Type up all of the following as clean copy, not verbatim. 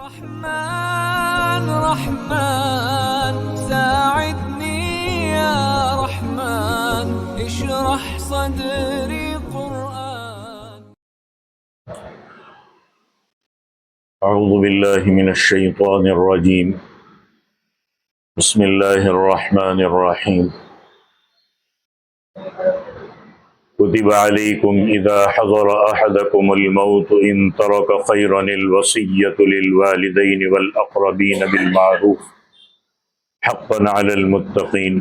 رحمن رحمن ساعدني يا رحمن اشرح صدري قرآن. أعوذ بالله من الشيطان الرجيم. بسم الله الرحمن الرحيم. كتب عليكم إذا حضر أحدكم الموت إن ترك خيرا الوصية للوالدين والأقربين بالمعروف حقا على المتقين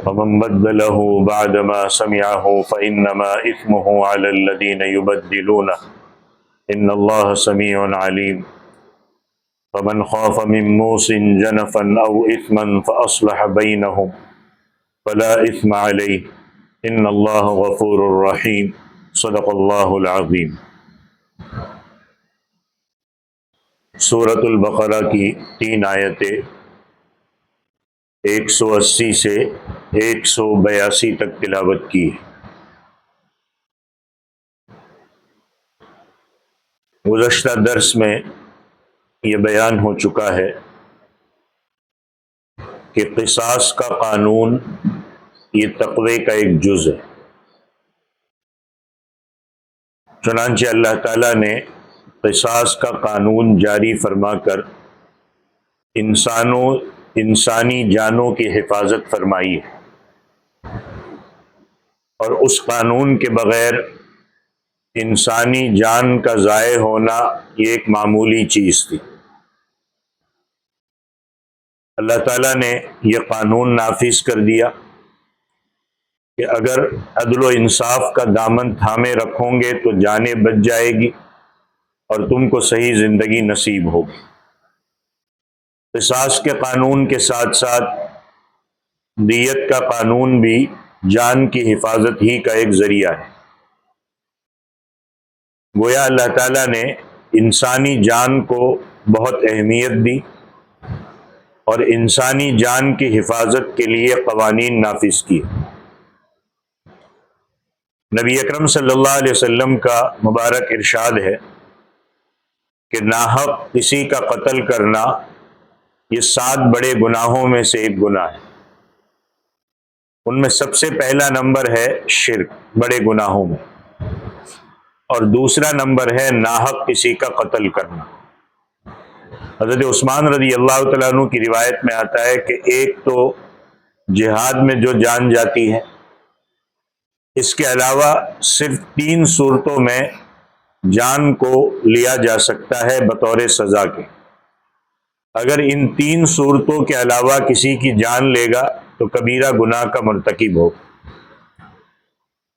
فمن بدله بعدما سمعه فإنما إثمه على الذين يبدلونه إن الله سميع عليم. فمن خاف من موص جنفا أو إثما فأصلح بينهم فلا إثم عليه ان اللہ غفور الرحیم. صدق اللہ العظیم. سورۃ البقرہ کی 3 آیتیں 180 سے 182 تک تلاوت کی. گزشتہ درس میں یہ بیان ہو چکا ہے کہ قصاص کا قانون یہ تقوی کا ایک جز ہے. چنانچہ اللہ تعالیٰ نے قصاص کا قانون جاری فرما کر انسانی جانوں کی حفاظت فرمائی ہے، اور اس قانون کے بغیر انسانی جان کا ضائع ہونا یہ ایک معمولی چیز تھی. اللہ تعالیٰ نے یہ قانون نافذ کر دیا کہ اگر عدل و انصاف کا دامن تھامے رکھو گے تو جانیں بچ جائے گی اور تم کو صحیح زندگی نصیب ہوگی. قصاص کے قانون کے ساتھ ساتھ دیت کا قانون بھی جان کی حفاظت ہی کا ایک ذریعہ ہے. گویا اللہ تعالیٰ نے انسانی جان کو بہت اہمیت دی اور انسانی جان کی حفاظت کے لیے قوانین نافذ کیے. نبی اکرم صلی اللہ علیہ وسلم کا مبارک ارشاد ہے کہ ناحق کسی کا قتل کرنا یہ 7 بڑے گناہوں میں سے ایک گناہ ہے. ان میں سب سے پہلا نمبر ہے شرک بڑے گناہوں میں، اور دوسرا نمبر ہے ناحق کسی کا قتل کرنا. حضرت عثمان رضی اللہ تعالیٰ عنہ کی روایت میں آتا ہے کہ ایک تو جہاد میں جو جان جاتی ہے، اس کے علاوہ صرف 3 صورتوں میں جان کو لیا جا سکتا ہے بطور سزا کے. اگر ان 3 صورتوں کے علاوہ کسی کی جان لے گا تو کبیرہ گناہ کا مرتکب ہو.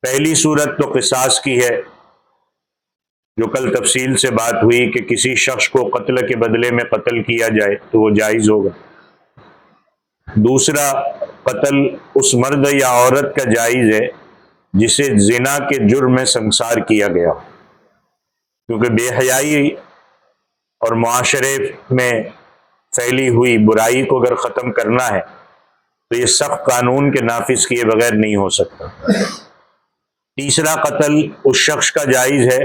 پہلی صورت تو قصاص کی ہے، جو کل تفصیل سے بات ہوئی کہ کسی شخص کو قتل کے بدلے میں قتل کیا جائے تو وہ جائز ہوگا. دوسرا، قتل اس مرد یا عورت کا جائز ہے جسے زنا کے جرم میں سنسار کیا گیا، کیونکہ بے حیائی اور معاشرے میں پھیلی ہوئی برائی کو اگر ختم کرنا ہے تو یہ سخت قانون کے نافذ کیے بغیر نہیں ہو سکتا. تیسرا، قتل اس شخص کا جائز ہے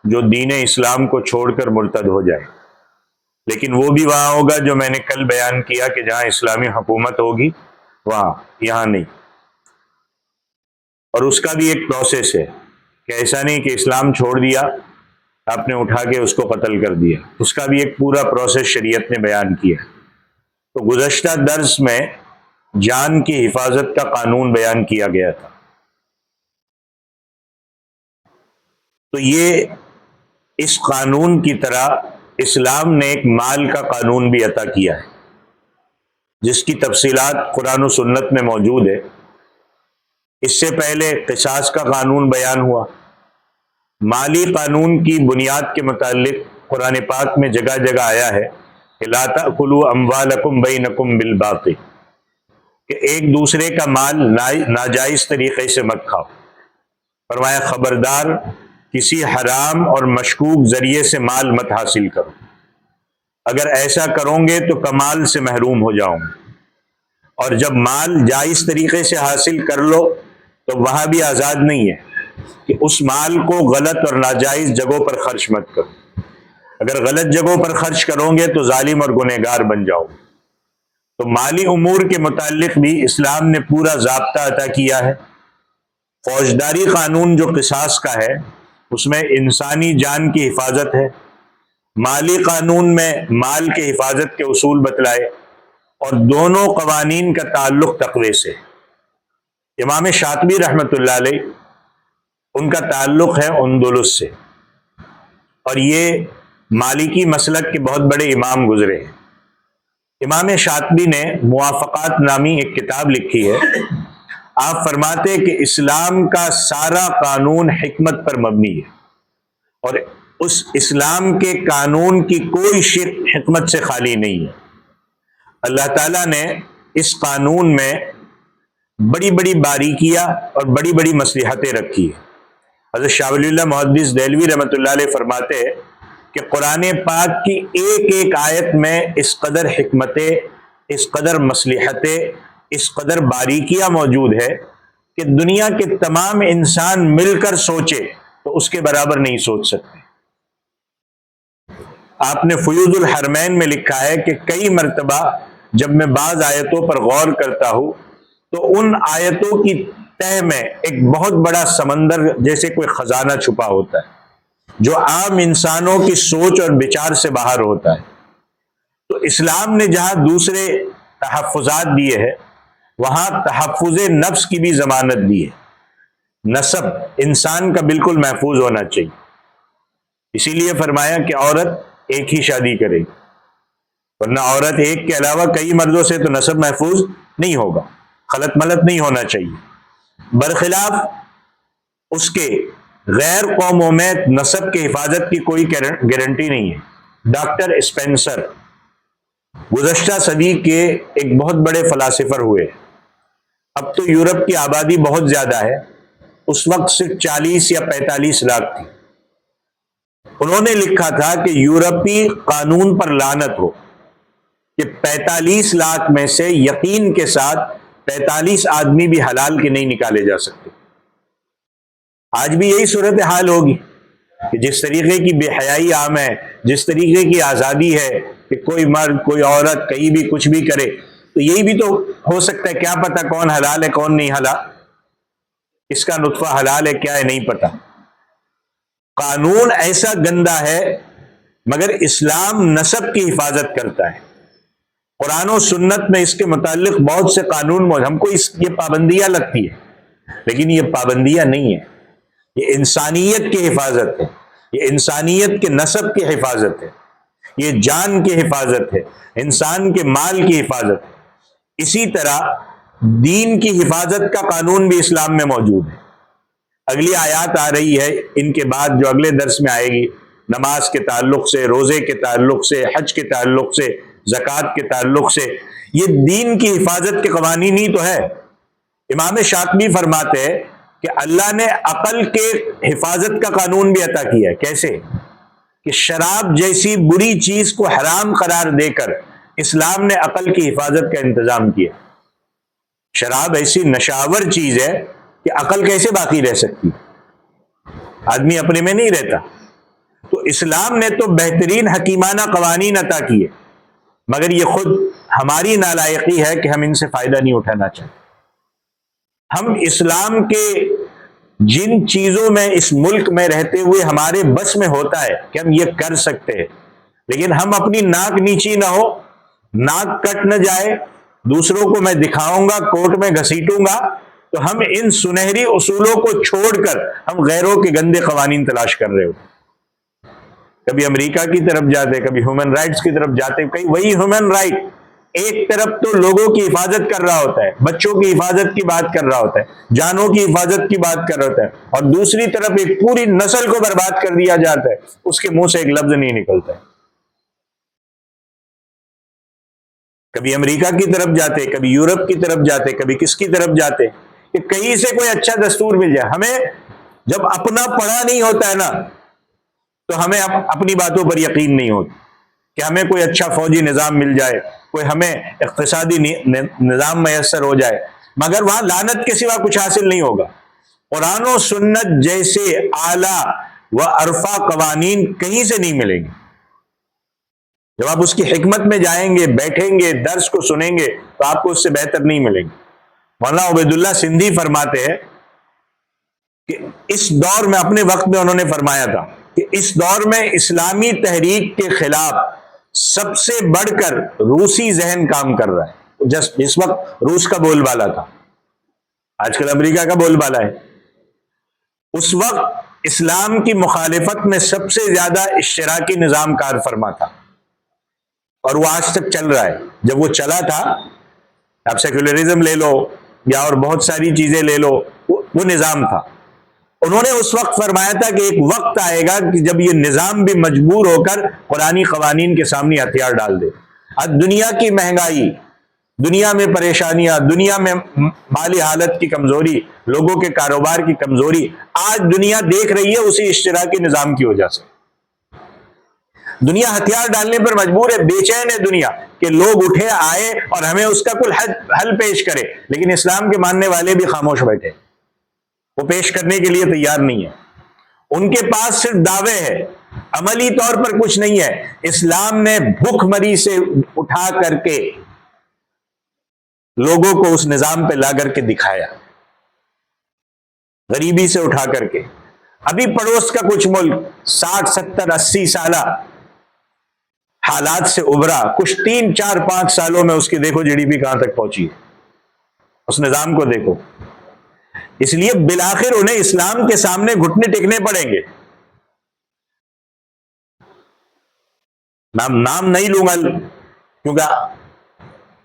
جو دین اسلام کو چھوڑ کر مرتد ہو جائے، لیکن وہ بھی وہاں ہوگا جو میں نے کل بیان کیا کہ جہاں اسلامی حکومت ہوگی وہاں، یہاں نہیں. اور اس کا بھی ایک پروسیس ہے کہ ایسا نہیں کہ اسلام چھوڑ دیا آپ نے اٹھا کے اس کو قتل کر دیا، اس کا بھی ایک پورا پروسیس شریعت نے بیان کیا. تو گزشتہ درس میں جان کی حفاظت کا قانون بیان کیا گیا تھا. تو یہ اس قانون کی طرح اسلام نے ایک مال کا قانون بھی عطا کیا ہے، جس کی تفصیلات قرآن و سنت میں موجود ہے. اس سے پہلے قصاص کا قانون بیان ہوا. مالی قانون کی بنیاد کے متعلق قرآن پاک میں جگہ جگہ آیا ہے کہ لا تأکلوا اموالکم بینکم بالباطل، کہ ایک دوسرے کا مال ناجائز طریقے سے مت کھاؤ. فرمایا خبردار کسی حرام اور مشکوک ذریعے سے مال مت حاصل کرو، اگر ایسا کرو گے تو کمال سے محروم ہو جاؤ گے. اور جب مال جائز طریقے سے حاصل کر لو تو وہاں بھی آزاد نہیں ہے کہ اس مال کو غلط اور ناجائز جگہوں پر خرچ مت کرو. اگر غلط جگہوں پر خرچ کرو گے تو ظالم اور گنہگار بن جاؤ گے۔ تو مالی امور کے متعلق بھی اسلام نے پورا ضابطہ عطا کیا ہے۔ فوجداری قانون جو قصاص کا ہے اس میں انسانی جان کی حفاظت ہے۔ مالی قانون میں مال کے حفاظت کے اصول بتلائے، اور دونوں قوانین کا تعلق تقوی سے۔ امام شاطبی رحمۃ اللہ علیہ ان کا تعلق ہے اندلس سے، اور یہ مالکی مسلک کے بہت بڑے امام گزرے ہیں۔ امام شاطبی نے موافقات نامی ایک کتاب لکھی ہے۔ آپ فرماتے ہیں کہ اسلام کا سارا قانون حکمت پر مبنی ہے، اور اس اسلام کے قانون کی کوئی شق حکمت سے خالی نہیں ہے۔ اللہ تعالیٰ نے اس قانون میں بڑی بڑی باریکیاں اور بڑی بڑی مصلحتیں رکھی ہیں۔ حضرت شاہ ولی اللہ محدث دہلوی رحمۃ اللہ علیہ فرماتے ہیں کہ قرآن پاک کی ایک ایک آیت میں اس قدر حکمتیں، اس قدر مصلحتیں، اس قدر باریکیاں موجود ہے کہ دنیا کے تمام انسان مل کر سوچے تو اس کے برابر نہیں سوچ سکتے۔ آپ نے فیوض الحرمین میں لکھا ہے کہ کئی مرتبہ جب میں بعض آیتوں پر غور کرتا ہوں تو ان آیتوں کی تہ میں ایک بہت بڑا سمندر جیسے کوئی خزانہ چھپا ہوتا ہے جو عام انسانوں کی سوچ اور بچار سے باہر ہوتا ہے۔ تو اسلام نے جہاں دوسرے تحفظات دیے ہیں وہاں تحفظ نفس کی بھی ضمانت دی ہے۔ نسب انسان کا بالکل محفوظ ہونا چاہیے، اسی لیے فرمایا کہ عورت ایک ہی شادی کرے گی، ورنہ عورت ایک کے علاوہ کئی مردوں سے تو نسب محفوظ نہیں ہوگا، خلط ملط نہیں ہونا چاہیے۔ برخلاف اس کے غیر قوموں میں نسب کی حفاظت کی کوئی گارنٹی نہیں ہے۔ ڈاکٹر اسپینسر گزشتہ صدی کے ایک بہت بڑے فلاسفر ہوئے۔ اب تو یورپ کی آبادی بہت زیادہ ہے، اس وقت صرف 40 یا 45 لاکھ تھی۔ انہوں نے لکھا تھا کہ یورپی قانون پر لعنت ہو کہ 45 لاکھ میں سے یقین کے ساتھ 45 آدمی بھی حلال کے نہیں نکالے جا سکتے۔ آج بھی یہی صورتحال ہوگی کہ جس طریقے کی بے حیائی عام ہے، جس طریقے کی آزادی ہے کہ کوئی مرد کوئی عورت کہیں بھی کچھ بھی کرے، تو یہی بھی تو ہو سکتا ہے۔ کیا پتہ کون حلال ہے کون نہیں حلال، اس کا نطفہ حلال ہے کیا ہے نہیں پتہ۔ قانون ایسا گندا ہے، مگر اسلام نسب کی حفاظت کرتا ہے۔ قرآن و سنت میں اس کے متعلق بہت سے قانون موجود، ہم کو یہ پابندیاں لگتی ہے، لیکن یہ پابندیاں نہیں ہیں، یہ انسانیت کی حفاظت ہے، یہ انسانیت کے نسب کی حفاظت ہے، یہ جان کی حفاظت ہے، انسان کے مال کی حفاظت ہے۔ اسی طرح دین کی حفاظت کا قانون بھی اسلام میں موجود ہے۔ اگلی آیات آ رہی ہے ان کے بعد جو اگلے درس میں آئے گی، نماز کے تعلق سے، روزے کے تعلق سے، حج کے تعلق سے، زکوٰۃ کے تعلق سے، یہ دین کی حفاظت کے قوانین ہی تو ہے۔ امام شاطبی فرماتے ہیں کہ اللہ نے عقل کے حفاظت کا قانون بھی عطا کیا ہے۔ کیسے؟ کہ شراب جیسی بری چیز کو حرام قرار دے کر اسلام نے عقل کی حفاظت کا انتظام کیا۔ شراب ایسی نشاور چیز ہے کہ عقل کیسے باقی رہ سکتی، آدمی اپنے میں نہیں رہتا۔ تو اسلام نے تو بہترین حکیمانہ قوانین عطا کیے، مگر یہ خود ہماری نالائقی ہے کہ ہم ان سے فائدہ نہیں اٹھانا چاہتے۔ ہم اسلام کے جن چیزوں میں اس ملک میں رہتے ہوئے ہمارے بس میں ہوتا ہے کہ ہم یہ کر سکتے ہیں، لیکن ہم اپنی ناک نیچی نہ ہو، ناک کٹ نہ جائے، دوسروں کو میں دکھاؤں گا، کورٹ میں گھسیٹوں گا، تو ہم ان سنہری اصولوں کو چھوڑ کر ہم غیروں کے گندے قوانین تلاش کر رہے ہو۔ کبھی امریکہ کی طرف جاتے، کبھی ہیومن رائٹس کی طرف جاتے، کئی وہی ہیومن رائٹ ایک طرف تو لوگوں کی حفاظت کر رہا ہوتا ہے، بچوں کی حفاظت کی بات کر رہا ہوتا ہے، جانوں کی حفاظت کی بات کر رہا ہوتا ہے، اور دوسری طرف ایک پوری نسل کو برباد کر دیا جاتا ہے، اس کے منہ سے ایک لفظ نہیں نکلتا ہے۔ کبھی امریکہ کی طرف جاتے، کبھی یورپ کی طرف جاتے، کبھی کس کی طرف جاتے کہ کہیں سے کوئی اچھا دستور مل جائے۔ ہمیں جب اپنا پڑھا نہیں ہوتا ہے نا تو ہمیں اپنی باتوں پر یقین نہیں ہوتا کہ ہمیں کوئی اچھا فوجی نظام مل جائے، کوئی ہمیں اقتصادی نظام میسر ہو جائے، مگر وہاں لعنت کے سوا کچھ حاصل نہیں ہوگا۔ قرآن و سنت جیسے اعلیٰ و ارفع قوانین کہیں سے نہیں ملیں گے۔ جب آپ اس کی حکمت میں جائیں گے، بیٹھیں گے، درس کو سنیں گے تو آپ کو اس سے بہتر نہیں ملیں گے۔ مولانا عبید اللہ سندھی فرماتے ہیں کہ اس دور میں، اپنے وقت میں انہوں نے فرمایا تھا کہ اس دور میں اسلامی تحریک کے خلاف سب سے بڑھ کر روسی ذہن کام کر رہا ہے۔ جس وقت روس کا بول بالا تھا، آج کل امریکہ کا بول بالا ہے، اس وقت اسلام کی مخالفت میں سب سے زیادہ اشتراکی نظام کار فرما تھا، اور وہ آج تک چل رہا ہے۔ جب وہ چلا تھا، آپ سیکولرزم لے لو یا اور بہت ساری چیزیں لے لو، وہ نظام تھا۔ انہوں نے اس وقت فرمایا تھا کہ ایک وقت آئے گا کہ جب یہ نظام بھی مجبور ہو کر قرآنی قوانین کے سامنے ہتھیار ڈال دے۔ آج دنیا کی مہنگائی، دنیا میں پریشانیاں، دنیا میں مالی حالت کی کمزوری، لوگوں کے کاروبار کی کمزوری، آج دنیا دیکھ رہی ہے اسی اشتراکی نظام کی وجہ سے۔ دنیا ہتھیار ڈالنے پر مجبور ہے، بے چین ہے دنیا کہ لوگ اٹھے آئے اور ہمیں اس کا کوئی حل پیش کرے، لیکن اسلام کے ماننے والے بھی خاموش بیٹھے، وہ پیش کرنے کے لیے تیار نہیں ہے۔ ان کے پاس صرف دعوے ہیں، عملی طور پر کچھ نہیں ہے۔ اسلام نے بھوک مری سے اٹھا کر کے لوگوں کو اس نظام پہ لا کر کے دکھایا، غریبی سے اٹھا کر کے۔ ابھی پڑوس کا کچھ ملک 60 70 80 سالہ حالات سے ابھرا، کچھ 3 4 5 سالوں میں اس کی دیکھو جی ڈی پی کہاں تک پہنچی ہے، اس نظام کو دیکھو۔ اس لیے بالآخر انہیں اسلام کے سامنے گھٹنے ٹیکنے پڑیں گے۔ نام نہیں لوں گا کیونکہ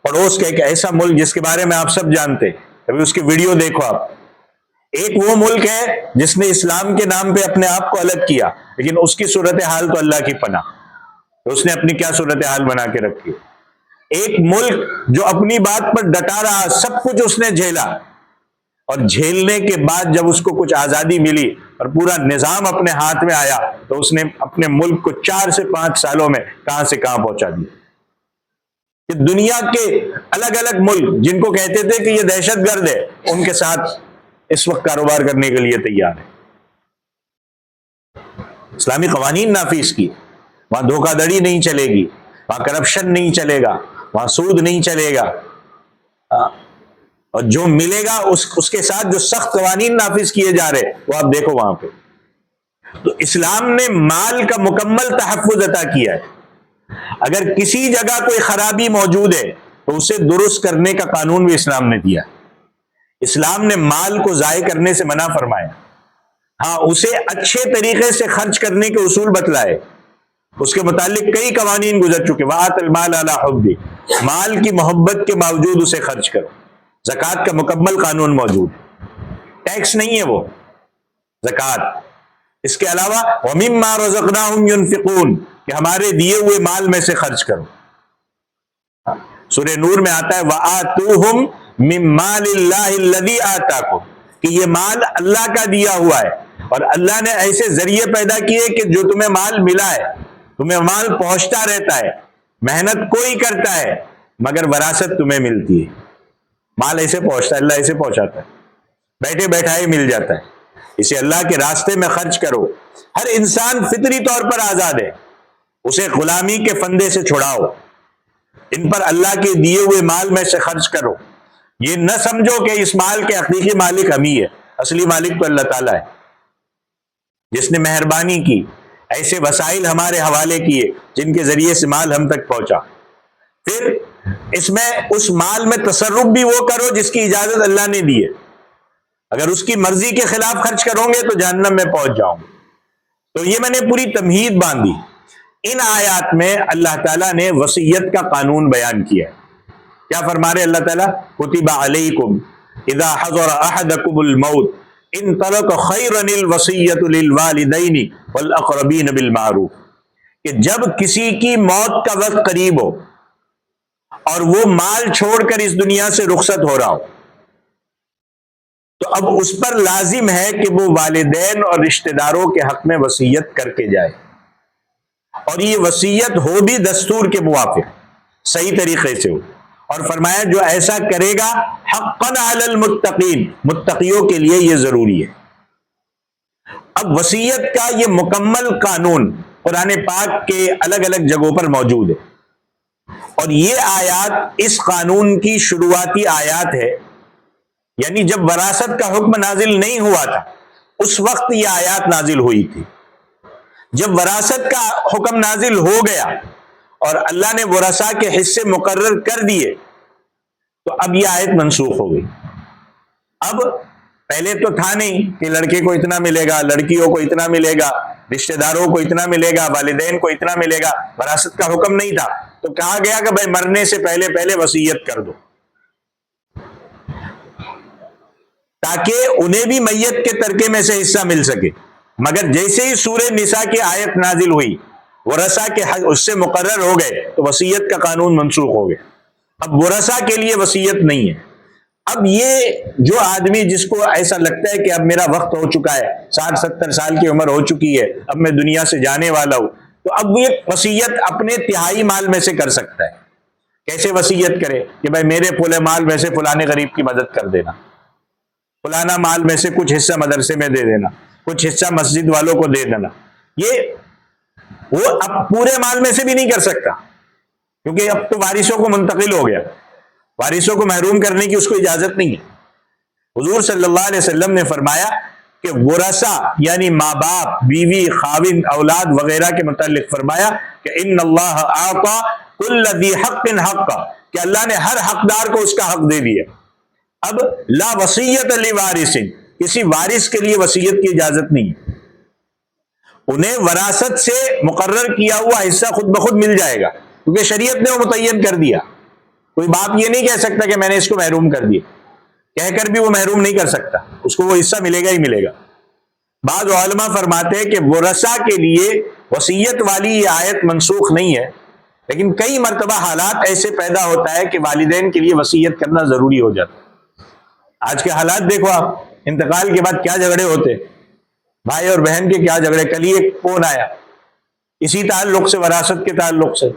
پڑوس کا ایک ایسا ملک جس کے بارے میں آپ سب جانتے، ابھی اس کی ویڈیو دیکھو آپ۔ ایک وہ ملک ہے جس نے اسلام کے نام پہ اپنے آپ کو الگ کیا، لیکن اس کی صورتحال تو اللہ کی پناہ، اس نے اپنی کیا صورتحال بنا کے رکھی۔ ایک ملک جو اپنی بات پر ڈٹا رہا، سب کچھ اس نے جھیلا، اور جھیلنے کے بعد جب اس کو کچھ آزادی ملی اور پورا نظام اپنے ہاتھ میں آیا تو اس نے اپنے ملک کو 4 سے 5 سالوں میں کہاں سے کہاں پہنچا دیا۔ کہ دنیا کے الگ الگ ملک جن کو کہتے تھے کہ یہ دہشت گرد ہے، ان کے ساتھ اس وقت کاروبار کرنے کے لیے تیار ہے۔ اسلامی قوانین نافذ کی، وہاں دھوکہ دھڑی نہیں چلے گی، وہاں کرپشن نہیں چلے گا، وہاں سود نہیں چلے گا، اور جو ملے گا اس کے ساتھ جو سخت قوانین نافذ کیے جا رہے وہ آپ دیکھو وہاں پہ۔ تو اسلام نے مال کا مکمل تحفظ عطا کیا ہے۔ اگر کسی جگہ کوئی خرابی موجود ہے تو اسے درست کرنے کا قانون بھی اسلام نے دیا۔ اسلام نے مال کو ضائع کرنے سے منع فرمایا، ہاں اسے اچھے طریقے سے خرچ کرنے کے اصول بتلائے، اس کے متعلق کئی قوانین گزر چکے۔ وَآتَ الْمَالَ عَلَىٰ حُبِّهِ، مال کی محبت کے باوجود اسے خرچ کرو۔ زکوٰۃ کا مکمل قانون موجود، ٹیکس نہیں ہے وہ، زکوٰۃ۔ اس کے علاوہ وَمِمَّا رَزَقْنَاهُمْ يُنْفِقُونَ، کہ ہمارے دیے ہوئے مال میں سے خرچ کرو۔ سورہ نور میں آتا ہے وَآتُوهُمْ مِن مَّالِ اللَّهِ الَّذِي آتَاكُمْ، کہ یہ مال اللہ کا دیا ہوا ہے، اور اللہ نے ایسے ذریعے پیدا کیے کہ جو تمہیں مال ملا ہے، تمہیں مال پہنچتا رہتا ہے، محنت کوئی کرتا ہے مگر وراثت تمہیں ملتی ہے۔ مال ایسے پہنچتا ہے، اللہ ایسے پہنچاتا ہے، بیٹھے بیٹھائے مل جاتا ہے۔ اسے اللہ کے راستے میں خرچ کرو۔ ہر انسان فطری طور پر آزاد ہے، اسے غلامی کے فندے سے چھڑاؤ، ان پر اللہ کے دیے ہوئے مال میں سے خرچ کرو۔ یہ نہ سمجھو کہ اس مال کے حقیقی مالک ہم ہی ہے، اصلی مالک تو اللہ تعالیٰ ہے، جس نے مہربانی کی، ایسے وسائل ہمارے حوالے کیے جن کے ذریعے سے مال ہم تک پہنچا۔ پھر اس میں اس مال میں تصرف بھی وہ کرو جس کی اجازت اللہ نے دی ہے۔ اگر اس کی مرضی کے خلاف خرچ کرو گے تو جہنم میں پہنچ جاؤ گے۔ تو یہ میں نے پوری تمہید باندھی۔ ان آیات میں اللہ تعالیٰ نے وصیت کا قانون بیان کیا ہے۔ کیا فرما رہے اللہ تعالیٰ؟ کتب علیکم اذا حضر احدکم الموت ان ترک خیرا الوصیۃ للوالدین والاقربین بالمعروف، کہ جب کسی کی موت کا وقت قریب ہو اور وہ مال چھوڑ کر اس دنیا سے رخصت ہو رہا ہو، تو اب اس پر لازم ہے کہ وہ والدین اور رشتہ داروں کے حق میں وصیت کر کے جائے، اور یہ وصیت ہو بھی دستور کے موافق، صحیح طریقے سے ہو۔ اور فرمایا جو ایسا کرے گا حقا علی المتقین، متقیوں کے لیے یہ ضروری ہے۔ اب وصیت کا یہ مکمل قانون قرآن پاک کے الگ الگ جگہوں پر موجود ہے، اور یہ آیات اس قانون کی شروعاتی آیات ہے، یعنی جب وراثت کا حکم نازل نہیں ہوا تھا اس وقت یہ آیات نازل ہوئی تھی۔ جب وراثت کا حکم نازل ہو گیا اور اللہ نے ورثاء کے حصے مقرر کر دیے تو اب یہ آیت منسوخ ہو گئی۔ اب پہلے تو تھا نہیں کہ لڑکے کو اتنا ملے گا، لڑکیوں کو اتنا ملے گا، رشتہ داروں کو اتنا ملے گا، والدین کو اتنا ملے گا، وراثت کا حکم نہیں تھا، تو کہا گیا کہ بھائی مرنے سے پہلے پہلے وصیت کر دو، تاکہ انہیں بھی میت کے ترکے میں سے حصہ مل سکے۔ مگر جیسے ہی سورہ نساء کی آیت نازل ہوئی، ورثاء کے حق اس سے مقرر ہو گئے، تو وصیت کا قانون منسوخ ہو گیا۔ اب ورثاء کے لیے وصیت نہیں ہے۔ اب یہ جو آدمی جس کو ایسا لگتا ہے کہ اب میرا وقت ہو چکا ہے، 60-70 سال کی عمر ہو چکی ہے، اب میں دنیا سے جانے والا ہوں، تو اب یہ وصیت اپنے تہائی مال میں سے کر سکتا ہے۔ کیسے وصیت کرے کہ بھائی میرے پورے مال میں سے فلانے غریب کی مدد کر دینا، فلانا مال میں سے کچھ حصہ مدرسے میں دے دینا، کچھ حصہ مسجد والوں کو دے دینا۔ یہ وہ اب پورے مال میں سے بھی نہیں کر سکتا، کیونکہ اب تو وارثوں کو منتقل ہو گیا، وارثوں کو محروم کرنے کی اس کو اجازت نہیں ہے۔ حضور صلی اللہ علیہ وسلم نے فرمایا کہ ورثہ یعنی ماں باپ، بیوی، خاوند، اولاد وغیرہ کے متعلق فرمایا کہ ان اللہ اعطى کل ذی حق حقہ، کہ اللہ نے ہر حقدار کو اس کا حق دے دیا۔ اب لا وصیت لوارث، کسی وارث کے لیے وصیت کی اجازت نہیں ہے، انہیں وراثت سے مقرر کیا ہوا حصہ خود بخود مل جائے گا، کیونکہ شریعت نے وہ متعین کر دیا۔ کوئی باپ یہ نہیں کہہ سکتا کہ میں نے اس کو محروم کر دیا، کہہ کر بھی وہ محروم نہیں کر سکتا، اس کو وہ حصہ ملے گا ہی ملے گا۔ بعض علماء فرماتے ہیں کہ ورثاء کے لیے وصیت والی یہ آیت منسوخ نہیں ہے، لیکن کئی مرتبہ حالات ایسے پیدا ہوتا ہے کہ والدین کے لیے وصیت کرنا ضروری ہو جاتا ہے۔ آج کے حالات دیکھو آپ، انتقال کے بعد کیا جھگڑے ہوتے، بھائی اور بہن کے کیا جھگڑے۔ کل ہی ایک فون آیا اسی تعلق سے، وراثت کے تعلق سے،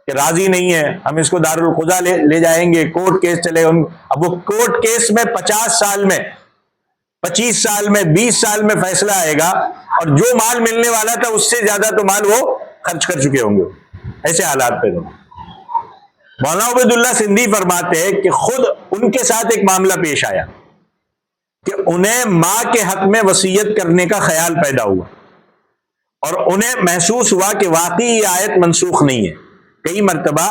کہ راضی نہیں ہے، ہم اس کو دارالقضا لے جائیں گے، کورٹ کیس چلے گا۔ اب وہ کورٹ کیس میں 50 سال میں، 25 سال میں، 20 سال میں فیصلہ آئے گا، اور جو مال ملنے والا تھا اس سے زیادہ تو مال وہ خرچ کر چکے ہوں گے۔ ایسے حالات پہ مولانا عبید اللہ سندھی فرماتے ہیں کہ خود ان کے ساتھ ایک معاملہ پیش آیا کہ انہیں ماں کے حق میں وصیت کرنے کا خیال پیدا ہوا، اور انہیں محسوس ہوا کہ واقعی یہ آیت منسوخ نہیں ہے۔ کئی مرتبہ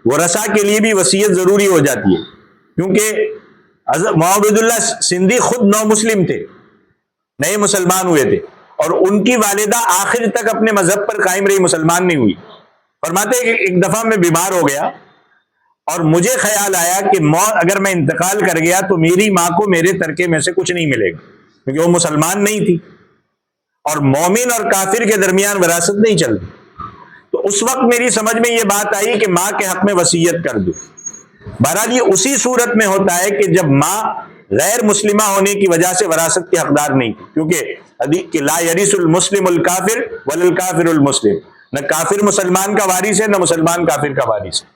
ورثاء کے لیے بھی وصیت ضروری ہو جاتی ہے، کیونکہ حضرت مولانا عبید اللہ سندھی خود نو مسلم تھے، نئے مسلمان ہوئے تھے، اور ان کی والدہ آخر تک اپنے مذہب پر قائم رہی، مسلمان نہیں ہوئی۔ فرماتے ہیں کہ ایک دفعہ میں بیمار ہو گیا اور مجھے خیال آیا کہ اگر میں انتقال کر گیا تو میری ماں کو میرے ترکے میں سے کچھ نہیں ملے گا، کیونکہ وہ مسلمان نہیں تھی، اور مومن اور کافر کے درمیان وراثت نہیں چلتی۔ تو اس وقت میری سمجھ میں یہ بات آئی کہ ماں کے حق میں وصیت کر دوں۔ بہرحال یہ اسی صورت میں ہوتا ہے کہ جب ماں غیر مسلمہ ہونے کی وجہ سے وراثت کے حقدار نہیں تھی، کیونکہ لا یرث المسلم الکافر ولا الکافر المسلم، نہ کافر مسلمان کا وارث ہے نہ مسلمان کافر کا وارث ہے۔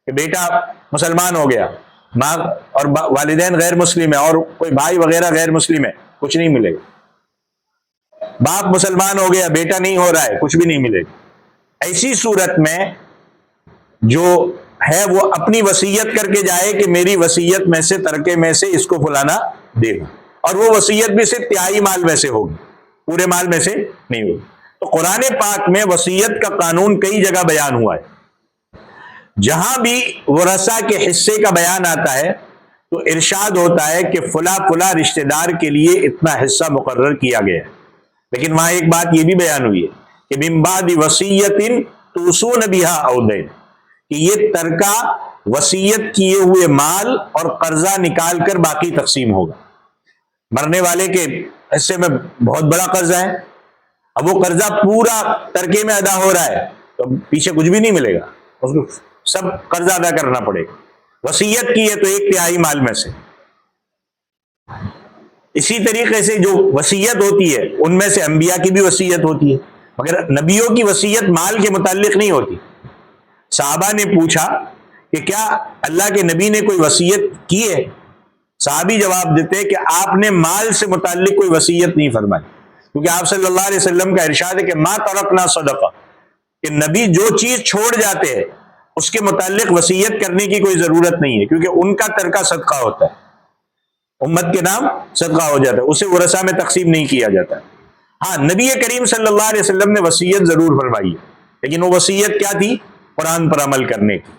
کہ بیٹا مسلمان ہو گیا، ماں اور والدین غیر مسلم ہے، اور کوئی بھائی وغیرہ غیر مسلم ہے، کچھ نہیں ملے گا۔ باپ مسلمان ہو گیا، بیٹا نہیں ہو رہا ہے، کچھ بھی نہیں ملے گا۔ ایسی صورت میں جو ہے وہ اپنی وصیت کر کے جائے کہ میری وصیت میں سے، ترکے میں سے اس کو فلانا دے گا، اور وہ وصیت بھی صرف تہائی مال میں سے ہوگی، پورے مال میں سے نہیں ہوگی۔ تو قرآن پاک میں وصیت کا قانون کئی جگہ بیان ہوا ہے۔ جہاں بھی ورثاء کے حصے کا بیان آتا ہے تو ارشاد ہوتا ہے کہ فلاں فلاں رشتہ دار کے لیے اتنا حصہ مقرر کیا گیا ہے، لیکن وہاں ایک بات یہ بھی بیان ہوئی ہے کہ من بعد وصیت توصون بہا او دین، کہ یہ ترکہ وصیت کیے ہوئے مال اور قرضہ نکال کر باقی تقسیم ہوگا۔ مرنے والے کے حصے میں بہت بڑا قرضہ ہے، اب وہ قرضہ پورا ترکے میں ادا ہو رہا ہے تو پیچھے کچھ بھی نہیں ملے گا، اس کو سب قرضہ ادا کرنا پڑے گا۔ وصیت کی ہے تو 1/3 مال میں سے۔ اسی طریقے سے جو وصیت ہوتی ہے ان میں سے انبیاء کی بھی وصیت ہوتی ہے، مگر نبیوں کی وصیت مال کے متعلق نہیں ہوتی۔ صحابہ نے پوچھا کہ کیا اللہ کے نبی نے کوئی وصیت کی ہے؟ صحابی جواب دیتے کہ آپ نے مال سے متعلق کوئی وصیت نہیں فرمائی۔ کیونکہ آپ صلی اللہ علیہ وسلم کا ارشاد ہے کہ ما ترکنا صدقہ، کہ نبی جو چیز چھوڑ جاتے ہیں اس کے متعلق وصیت کرنے کی کوئی ضرورت نہیں ہے، کیونکہ ان کا ترکہ صدقہ ہوتا ہے، امت کے نام صدقہ ہو جاتا ہے، اسے ورثہ میں تقسیم نہیں کیا جاتا۔ ہاں، نبی کریم صلی اللہ علیہ وسلم نے وصیت ضرور فرمائی ہے، لیکن وہ وصیت کیا تھی؟ قرآن پر عمل کرنے کی،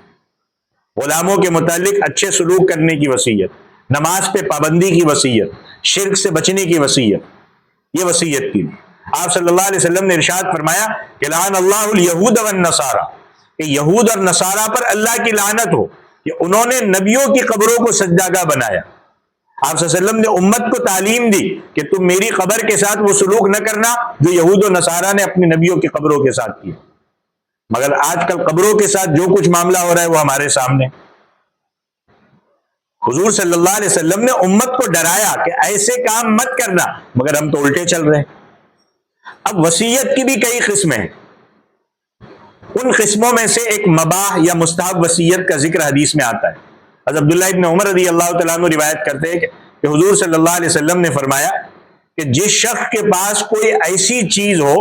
غلاموں کے متعلق اچھے سلوک کرنے کی وصیت، نماز پہ پابندی کی وصیت، شرک سے بچنے کی وصیت، یہ وصیت کی۔ آپ صلی اللہ علیہ وسلم نے ارشاد فرمایا کہ لعن اللہ الیہود والنصارى، کہ یہود اور نصارہ پر اللہ کی لعنت ہو کہ انہوں نے نبیوں کی قبروں کو سجدہ بنایا۔ آپ صلی اللہ علیہ وسلم نے امت کو تعلیم دی کہ تم میری قبر کے ساتھ وہ سلوک نہ کرنا جو یہود و نصارہ نے اپنی نبیوں کی قبروں کے ساتھ کیا۔ مگر آج کل قبروں کے ساتھ جو کچھ معاملہ ہو رہا ہے وہ ہمارے سامنے۔ حضور صلی اللہ علیہ وسلم نے امت کو ڈرایا کہ ایسے کام مت کرنا، مگر ہم تو الٹے چل رہے ہیں۔ اب وصیت کی بھی کئی قسمیں ہیں، ان قسموں میں سے ایک مباح یا مستحب وصیت کا ذکر حدیث میں آتا ہے۔ حضرت عبداللہ ابن عمر رضی اللہ تعالیٰ عنہ روایت کرتے ہیں کہ حضور صلی اللہ علیہ وسلم نے فرمایا کہ جس شخص کے پاس کوئی ایسی چیز ہو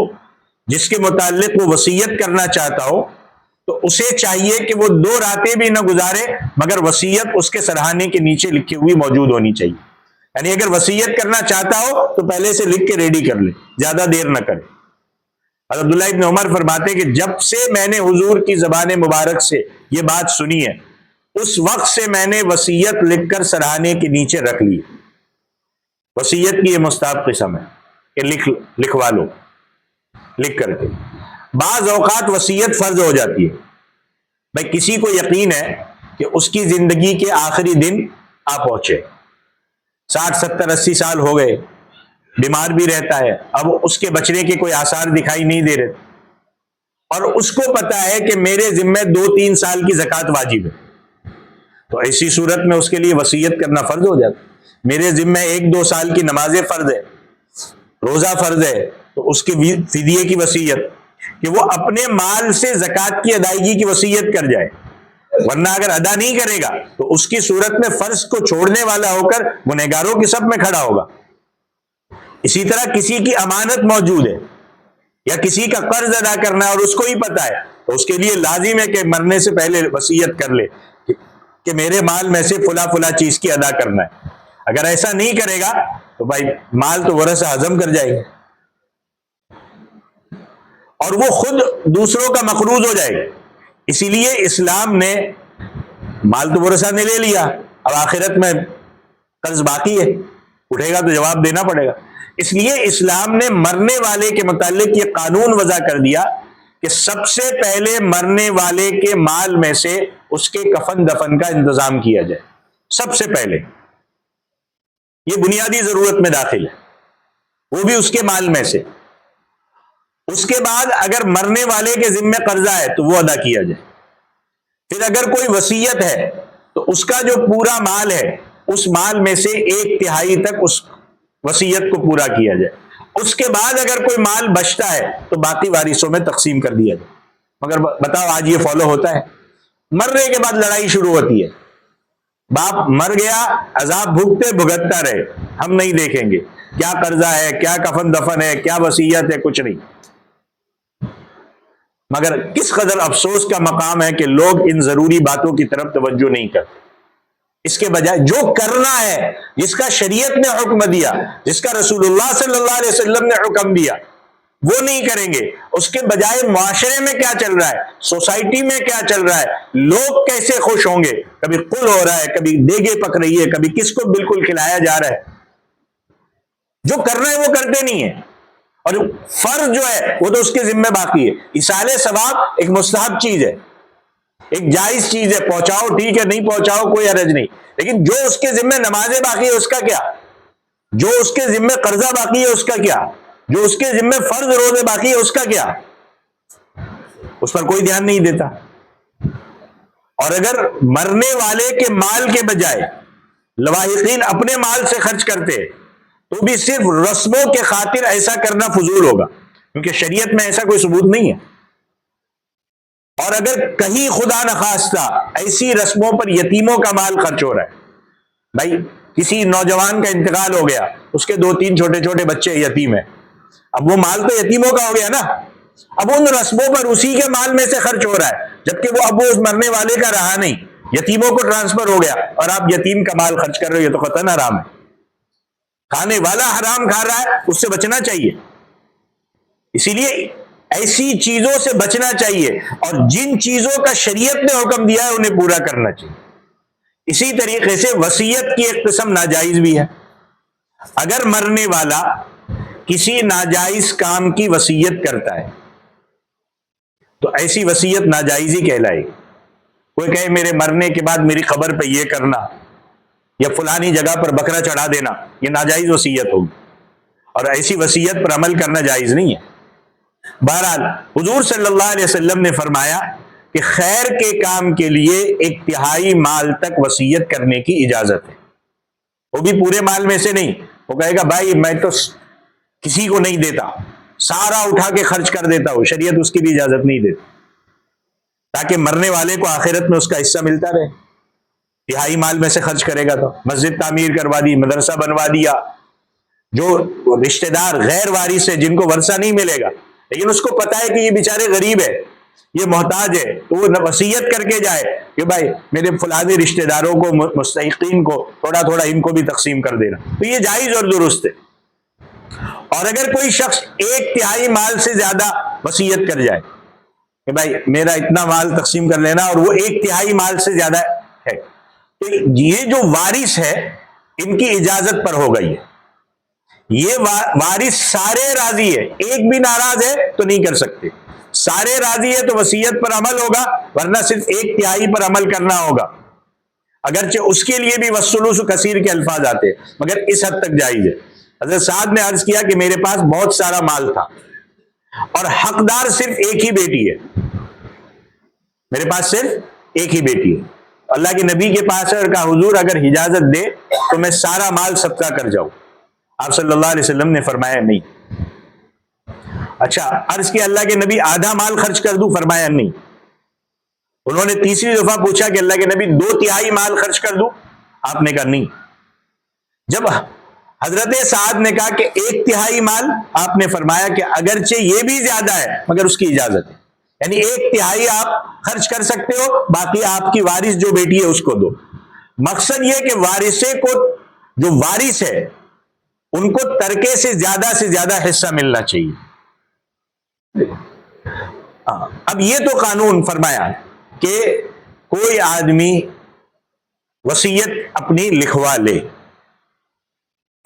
جس کے متعلق وہ وصیت کرنا چاہتا ہو تو اسے چاہیے کہ وہ 2 راتیں بھی نہ گزارے مگر وصیت اس کے سرہانے کے نیچے لکھی ہوئی موجود ہونی چاہیے۔ یعنی اگر وصیت کرنا چاہتا ہو تو پہلے سے لکھ کے ریڈی کر لے، زیادہ دیر نہ کرے۔ حضرت عبداللہ ابن عمر فرماتے کہ جب سے میں نے حضور کی زبان مبارک سے یہ بات سنی ہے اس وقت سے میں نے وصیت لکھ کر سرہانے کے نیچے رکھ لی۔ وصیت کی یہ مستحب قسم ہے کہ لکھوا لو لکھ کر کے۔ بعض اوقات وصیت فرض ہو جاتی ہے، بھائی کسی کو یقین ہے کہ اس کی زندگی کے آخری دن آ پہنچے، 60 70 80 سال ہو گئے، بیمار بھی رہتا ہے، اب اس کے بچنے کے کوئی آثار دکھائی نہیں دے رہے، اور اس کو پتا ہے کہ میرے ذمہ 2-3 سال کی زکوٰۃ واجب ہے، تو ایسی صورت میں اس کے لیے وصیت کرنا فرض ہو جاتا ہے۔ میرے ذمہ 1-2 سال کی نمازیں فرض ہے، روزہ فرض ہے، تو اس کے فدیے کی وصیت، کہ وہ اپنے مال سے زکوٰۃ کی ادائیگی کی وصیت کر جائے، ورنہ اگر ادا نہیں کرے گا تو اس کی صورت میں فرض کو چھوڑنے والا ہو کر گنہگاروں کی صف میں کھڑا ہوگا۔ اسی طرح کسی کی امانت موجود ہے یا کسی کا قرض ادا کرنا ہے اور اس کو ہی پتا ہے تو اس کے لیے لازم ہے کہ مرنے سے پہلے وصیت کر لے کہ میرے مال میں سے فلاں چیز کی ادا کرنا ہے۔ اگر ایسا نہیں کرے گا تو بھائی مال تو ورثہ ہضم کر جائے گا اور وہ خود دوسروں کا مقروض ہو جائے گا۔ اسی لیے اسلام نے مال تو ورثہ نے لے لیا، اب آخرت میں قرض باقی ہے، اٹھے گا تو جواب دینا پڑے گا۔ اس لیے اسلام نے مرنے والے کے متعلق یہ قانون وضع کر دیا کہ سب سے پہلے مرنے والے کے مال میں سے اس کے کفن دفن کا انتظام کیا جائے، سب سے پہلے یہ بنیادی ضرورت میں داخل ہے، وہ بھی اس کے مال میں سے۔ اس کے بعد اگر مرنے والے کے ذمہ قرضہ ہے تو وہ ادا کیا جائے، پھر اگر کوئی وصیت ہے تو اس کا جو پورا مال ہے اس مال میں سے 1/3 تک اس وصیت کو پورا کیا جائے۔ اس کے بعد اگر کوئی مال بچتا ہے تو باقی وارثوں میں تقسیم کر دیا جائے۔ مگر بتاؤ آج یہ فالو ہوتا ہے؟ مرنے کے بعد لڑائی شروع ہوتی ہے، باپ مر گیا، عذاب بھگتتا رہے، ہم نہیں دیکھیں گے کیا قرضہ ہے، کیا کفن دفن ہے، کیا وصیت ہے، کچھ نہیں۔ مگر کس قدر افسوس کا مقام ہے کہ لوگ ان ضروری باتوں کی طرف توجہ نہیں کرتے، اس کے بجائے جو کرنا ہے، جس کا شریعت نے حکم دیا، جس کا رسول اللہ صلی اللہ علیہ وسلم نے حکم دیا، وہ نہیں کریں گے۔ اس کے بجائے معاشرے میں کیا چل رہا ہے، سوسائٹی میں کیا چل رہا ہے، لوگ کیسے خوش ہوں گے، کبھی قل ہو رہا ہے، کبھی دیگے پک رہی ہے، کبھی کس کو بالکل کھلایا جا رہا ہے، جو کرنا ہے وہ کرتے نہیں ہیں، اور فرض جو ہے وہ تو اس کے ذمہ باقی ہے۔ ایصال ثواب ایک مستحب چیز ہے، ایک جائز چیز ہے، پہنچاؤ ٹھیک ہے، نہیں پہنچاؤ کوئی حرج نہیں، لیکن جو اس کے ذمہ نمازیں باقی ہے اس کا کیا، جو اس کے ذمہ قرضہ باقی ہے اس کا کیا، جو اس کے ذمہ فرض روزے باقی ہے اس کا کیا، اس پر کوئی دھیان نہیں دیتا۔ اور اگر مرنے والے کے مال کے بجائے لواحقین اپنے مال سے خرچ کرتے تو بھی صرف رسموں کے خاطر ایسا کرنا فضول ہوگا، کیونکہ شریعت میں ایسا کوئی ثبوت نہیں ہے۔ اور اگر کہیں خدا نخواستہ ایسی رسموں پر یتیموں کا مال خرچ ہو رہا ہے، بھائی کسی نوجوان کا انتقال ہو گیا، اس کے 2-3 چھوٹے چھوٹے بچے یتیم ہیں، اب وہ مال تو یتیموں کا ہو گیا نا، اب ان رسموں پر اسی کے مال میں سے خرچ ہو رہا ہے، جبکہ وہ اب وہ اس مرنے والے کا رہا نہیں، یتیموں کو ٹرانسفر ہو گیا، اور آپ یتیم کا مال خرچ کر رہے ہو، یہ تو قطعاً حرام ہے۔ کھانے والا حرام کھا رہا ہے، اس سے بچنا چاہیے۔ اسی لیے ایسی چیزوں سے بچنا چاہیے، اور جن چیزوں کا شریعت نے حکم دیا ہے انہیں پورا کرنا چاہیے۔ اسی طریقے سے وصیت کی ایک قسم ناجائز بھی ہے۔ اگر مرنے والا کسی ناجائز کام کی وصیت کرتا ہے تو ایسی وصیت ناجائز ہی کہلائے گی۔ کوئی کہے میرے مرنے کے بعد میری قبر پہ یہ کرنا، یا فلانی جگہ پر بکرا چڑھا دینا، یہ ناجائز وصیت ہوگی، اور ایسی وصیت پر عمل کرنا جائز نہیں ہے۔ بہرحال حضور صلی اللہ علیہ وسلم نے فرمایا کہ خیر کے کام کے لیے 1/3 مال تک وصیت کرنے کی اجازت ہے، وہ بھی پورے مال میں سے نہیں۔ وہ کہے گا بھائی میں تو کسی کو نہیں دیتا، سارا اٹھا کے خرچ کر دیتا ہوں، شریعت اس کی بھی اجازت نہیں دیتی، تاکہ مرنے والے کو آخرت میں اس کا حصہ ملتا رہے۔ 1/3 مال میں سے خرچ کرے گا تو مسجد تعمیر کروا دی، مدرسہ بنوا دیا، جو رشتہ دار غیر وارث ہے جن کو ورثہ نہیں ملے گا لیکن اس کو پتا ہے کہ یہ بیچارے غریب ہے، یہ محتاج ہے، تو وہ وصیت کر کے جائے کہ بھائی میرے فلانی رشتہ داروں کو، مستحقین کو تھوڑا تھوڑا ان کو بھی تقسیم کر دینا، تو یہ جائز اور درست ہے۔ اور اگر کوئی شخص 1/3 مال سے زیادہ وصیت کر جائے کہ بھائی میرا اتنا مال تقسیم کر لینا، اور وہ 1/3 مال سے زیادہ ہے، تو یہ جو وارث ہے ان کی اجازت پر ہو گئی ہے۔ یہ وارث سارے راضی ہے، ایک بھی ناراض ہے تو نہیں کر سکتے، سارے راضی ہے تو وصیت پر عمل ہوگا، ورنہ صرف 1/3 پر عمل کرنا ہوگا، اگرچہ اس کے لیے بھی والثلث کثیر کے الفاظ آتے ہیں، مگر اس حد تک جائز ہے۔ حضرت سعد نے عرض کیا کہ میرے پاس بہت سارا مال تھا اور حقدار صرف ایک ہی بیٹی ہے، میرے پاس صرف ایک ہی بیٹی ہے، اللہ کے نبی کے پاس ہے، اور کہا حضور اگر اجازت دے تو میں سارا مال صدقہ کر جاؤں۔ آپ صلی اللہ علیہ وسلم نے فرمایا نہیں۔ اچھا عرض کیا اللہ کے نبی آدھا مال خرچ کر دوں؟ فرمایا نہیں۔ انہوں نے تیسری دفعہ پوچھا کہ اللہ کے نبی 2/3 مال خرچ کر دوں؟ آپ نے کہا نہیں۔ جب حضرت سعد نے کہا کہ 1/3 مال، آپ نے فرمایا کہ اگرچہ یہ بھی زیادہ ہے مگر اس کی اجازت ہے، یعنی 1/3 آپ خرچ کر سکتے ہو، باقی آپ کی وارث جو بیٹی ہے اس کو دو۔ مقصد یہ کہ وارثے کو، جو وارث ہے ان کو ترکے سے زیادہ حصہ ملنا چاہیے۔ اب یہ تو قانون فرمایا کہ کوئی آدمی وصیت اپنی لکھوا لے،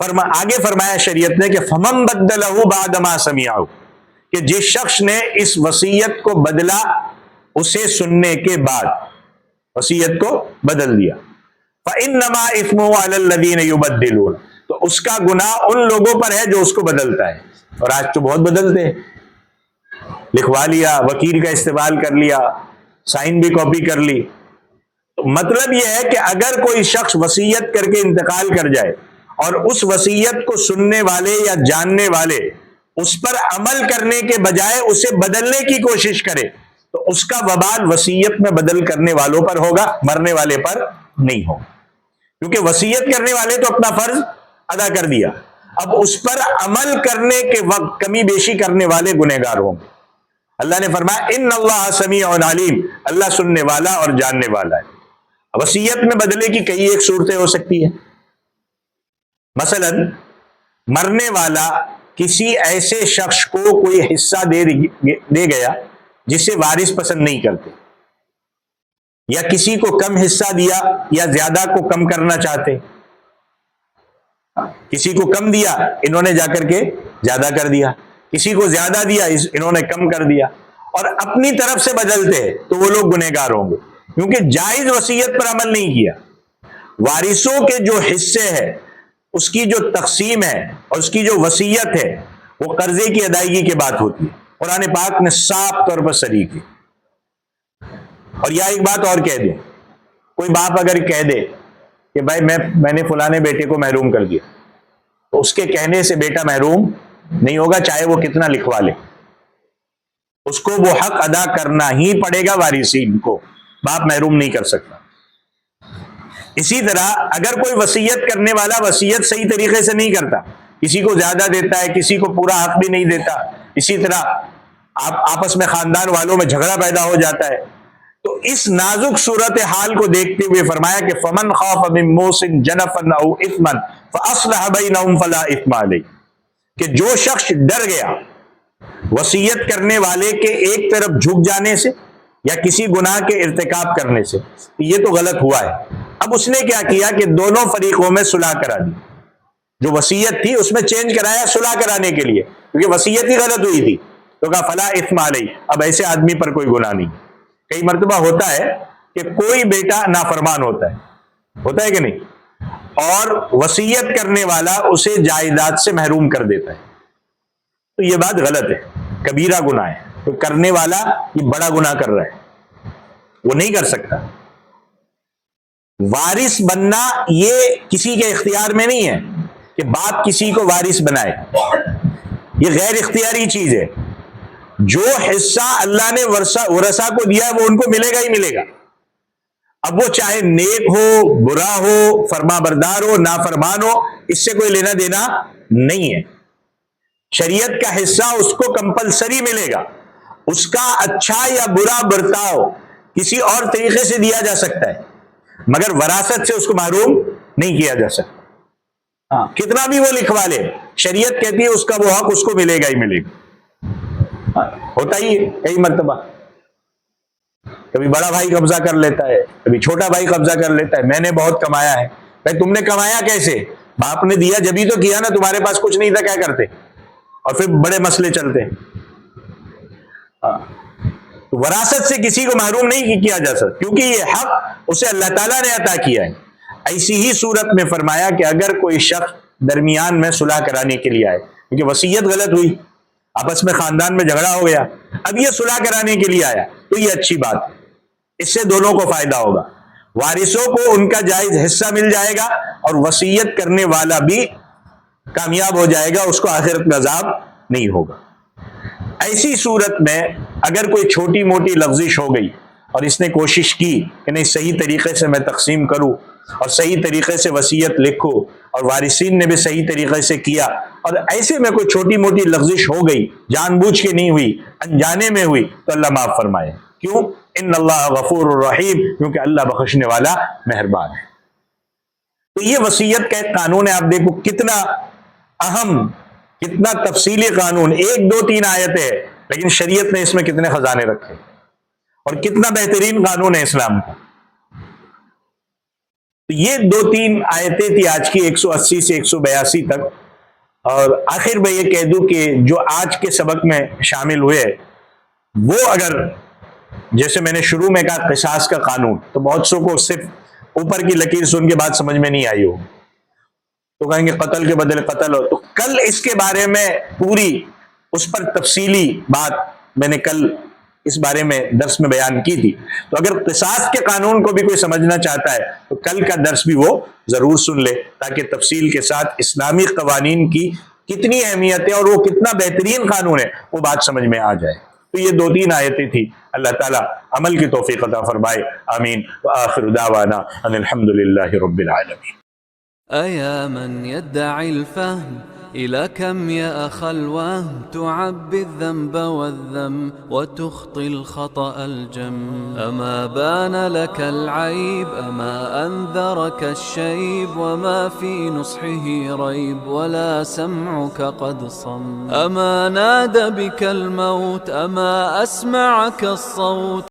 آگے فرمایا شریعت نے کہ فَمَن بَدَّلَهُ بَعْدَ مَا سَمِعَهُ، کہ جس شخص نے اس وصیت کو بدلا اسے سننے کے بعد، وصیت کو بدل دیا، فَإِنَّمَا إِثْمُهُ عَلَى الَّذِينَ يُبَدِّلُونَ، تو اس کا گناہ ان لوگوں پر ہے جو اس کو بدلتا ہے۔ اور آج تو بہت بدلتے ہیں، لکھوا لیا، وکیل کا استعمال کر لیا، سائن بھی کاپی کر لی۔ تو مطلب یہ ہے کہ اگر کوئی شخص وصیت کر کے انتقال کر جائے اور اس وصیت کو سننے والے یا جاننے والے اس پر عمل کرنے کے بجائے اسے بدلنے کی کوشش کرے تو اس کا وبال وصیت میں بدل کرنے والوں پر ہوگا، مرنے والے پر نہیں ہوگا، کیونکہ وصیت کرنے والے تو اپنا فرض ادا کر دیا، اب اس پر عمل کرنے کے وقت کمی بیشی کرنے والے گنہگار ہوں گے۔ اللہ نے فرمایا ان اللہ سمیع علیم، اللہ سننے والا اور جاننے والا ہے۔ وصیت میں بدلے کی کئی ایک صورتیں ہو سکتی ہیں، مثلا مرنے والا کسی ایسے شخص کو کوئی حصہ دے گیا جسے وارث پسند نہیں کرتے، یا کسی کو کم حصہ دیا یا زیادہ کو کم کرنا چاہتے، کسی کو کم دیا انہوں نے جا کر کے زیادہ کر دیا، کسی کو زیادہ دیا انہوں نے کم کر دیا، اور اپنی طرف سے بدلتے ہیں تو وہ لوگ گنہگار ہوں گے، کیونکہ جائز وصیت پر عمل نہیں کیا۔ وارثوں کے جو حصے ہیں اس کی جو تقسیم ہے اور اس کی جو وصیت ہے وہ قرضے کی ادائیگی کے بعد ہوتی ہے، قرآن پاک نے صاف طور پر صریح کی۔ اور یا ایک بات اور کہہ دیں، کوئی باپ اگر کہہ دے کہ بھائی میں نے فلانے بیٹے کو محروم کر دیا، تو اس کے کہنے سے بیٹا محروم نہیں ہوگا، چاہے وہ کتنا لکھوا لے، اس کو وہ حق ادا کرنا ہی پڑے گا، وارثین کو باپ محروم نہیں کر سکتا۔ اسی طرح اگر کوئی وصیت کرنے والا وصیت صحیح طریقے سے نہیں کرتا، کسی کو زیادہ دیتا ہے، کسی کو پورا حق بھی نہیں دیتا، اسی طرح آپس میں خاندان والوں میں جھگڑا پیدا ہو جاتا ہے. تو اس نازک صورت حال کو دیکھتے ہوئے فرمایا کہ فمن خاف من موص جنفا او اثما فاصلح بینہم فلا اثم علیہ، کہ جو شخص ڈر گیا وصیت کرنے والے کے ایک طرف جھک جانے سے یا کسی گناہ کے ارتکاب کرنے سے، یہ تو غلط ہوا ہے. اب اس نے کیا کیا کہ دونوں فریقوں میں صلح کرا دی. جو وصیت تھی اس میں چینج کرایا صلح کرانے کے لیے، کیونکہ وصیت ہی غلط ہوئی تھی، تو کہا فلا اثم علیہ، اب ایسے آدمی پر کوئی گناہ نہیں. کئی مرتبہ ہوتا ہے کہ کوئی بیٹا نافرمان ہوتا ہے کہ نہیں، اور وصیت کرنے والا اسے جائیداد سے محروم کر دیتا ہے، تو یہ بات غلط ہے، کبیرہ گناہ ہے. تو کرنے والا یہ بڑا گناہ کر رہا ہے، وہ نہیں کر سکتا. وارث بننا یہ کسی کے اختیار میں نہیں ہے کہ باپ کسی کو وارث بنائے، یہ غیر اختیاری چیز ہے. جو حصہ اللہ نے ورثہ کو دیا ہے وہ ان کو ملے گا ہی ملے گا. اب وہ چاہے نیک ہو، برا ہو، فرما بردار ہو، نافرمان ہو، اس سے کوئی لینا دینا نہیں ہے. شریعت کا حصہ اس کو کمپلسری ملے گا. اس کا اچھا یا برا برتاؤ کسی اور طریقے سے دیا جا سکتا ہے، مگر وراثت سے اس کو محروم نہیں کیا جا سکتا. کتنا بھی وہ لکھوا لے، شریعت کہتی ہے اس کا وہ حق اس کو ملے گا ہی ملے گا. ہوتا ہی کئی مرتبہ کبھی بڑا بھائی قبضہ کر لیتا ہے، کبھی چھوٹا بھائی قبضہ کر لیتا ہے. میں نے بہت کمایا ہے. بھائی تم نے کمایا کیسے؟ باپ نے دیا جبھی تو کیا نا، تمہارے پاس کچھ نہیں تھا کیا کرتے؟ اور پھر بڑے مسئلے چلتے ہیں. وراثت سے کسی کو محروم نہیں کیا جا سکتا، کیونکہ یہ حق اسے اللہ تعالیٰ نے عطا کیا ہے. ایسی ہی صورت میں فرمایا کہ اگر کوئی شخص درمیان میں صلح کرانے کے لیے آئے، کیونکہ وصیت غلط ہوئی، آپس میں خاندان میں جھگڑا ہو گیا، اب یہ صلح کرانے کے لیے آیا، تو یہ اچھی بات ہے، اس سے دونوں کو فائدہ ہوگا. وارثوں کو ان کا جائز حصہ مل جائے گا اور وصیت کرنے والا بھی کامیاب ہو جائے گا، اس کو آخرت میں عذاب نہیں ہوگا. ایسی صورت میں اگر کوئی چھوٹی موٹی لغزش ہو گئی اور اس نے کوشش کی کہ نہیں صحیح طریقے سے میں تقسیم کروں اور صحیح طریقے سے وصیت لکھوں، اور وارثین نے بھی صحیح طریقے سے کیا، اور ایسے میں کوئی چھوٹی موٹی لغزش ہو گئی، جان بوجھ کے نہیں ہوئی، انجانے میں ہوئی، تو اللہ معاف فرمائے. کیوں؟ ان اللہ غفور الرحیم، کیونکہ اللہ بخشنے والا مہربان ہے. تو یہ وصیت کا ایک قانون ہے. آپ دیکھو کتنا اہم، کتنا تفصیلی قانون، 1 2 3 آیتیں، لیکن شریعت نے اس میں کتنے خزانے رکھے، اور کتنا بہترین قانون ہے اسلام کا. تو یہ 2 3 آیتیں تھی آج کی 180 سے 182 تک. اور آخر میں یہ کہہ دوں کہ جو آج کے سبق میں شامل ہوئے وہ اگر جیسے میں نے شروع میں کہا قصاص کا قانون، تو بہت سو کو صرف اوپر کی لکیر سن کے بات سمجھ میں نہیں آئی ہو، تو کہیں گے قتل کے بدلے قتل ہو. تو کل اس کے بارے میں پوری اس پر تفصیلی بات میں نے کل اس بارے میں درس میں بیان کی تھی. تو اگر قصاص کے قانون کو بھی کوئی سمجھنا چاہتا ہے تو کل کا درس بھی وہ ضرور سن لے، تاکہ تفصیل کے ساتھ اسلامی قوانین کی کتنی اہمیت ہے اور وہ کتنا بہترین قانون ہے وہ بات سمجھ میں آ جائے. تو یہ 2 3 آیتیں تھی. اللہ تعالیٰ عمل کی توفیق عطا فرمائے. آمین. وآخر دعوانا ان الحمد للہ رب العالمین. أيا من يدعي الفهم إلى كم يا أخ الوهم تعبي الذنب والذم وتخطي الخطأ الجم. أما بان لك العيب أما أنذرك الشيب وما في نصحه ريب ولا سمعك قد صم. أما نادى بك الموت أما أسمعك الصوت